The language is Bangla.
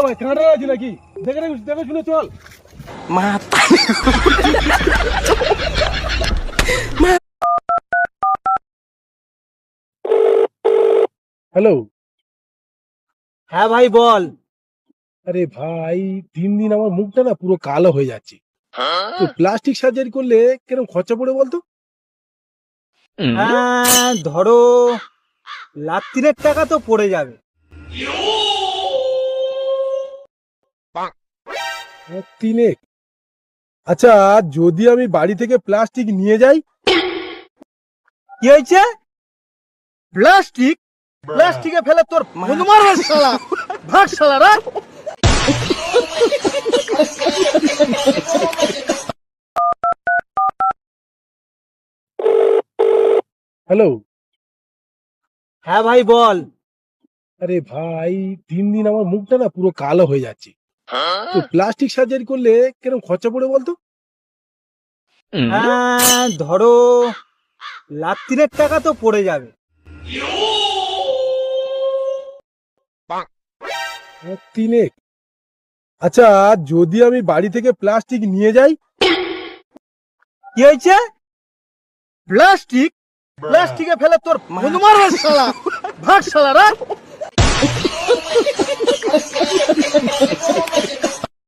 ভাই ঠান্ডা আছে নাকি? দেখে দেখে শুনে চল। হ্যালো। হ্যাঁ ভাই বল। আরে ভাই, দিন দিন আমার মুখটা না পুরো কালো হয়ে যাচ্ছে। তো প্লাস্টিক সার্জারি করলে কিরকম খরচা পড়ে বলতো? হ্যাঁ ধরো 1,00,000 তো পড়ে যাবে। তিনেক? আচ্ছা, যদি আমি বাড়ি থেকে প্লাস্টিক নিয়ে যাই? কি হয়েছে? প্লাস্টিক? প্লাস্টিকে ফেলে তোর বন্ধু মারবে শালা। ভাগ শালা রা। হ্যালো। হ্যাঁ ভাই বল। আরে ভাই, দিন দিন আমার মুখটা না পুরো কালো হয়ে যাচ্ছে। তো প্লাস্টিক সার্জারি করলে কিরকম খরচা পড়ে বলতো? হ্যাঁ ধরো 1,00,000 তো পড়ে যাবে। তিনেক? আচ্ছা, যদি আমি বাড়ি থেকে প্লাস্টিক নিয়ে যাই? কি হয়েছে? প্লাস্টিক? প্লাস্টিকে ফেলে তোর বন্ধু মারবে শালা। ভাগ শালা রা।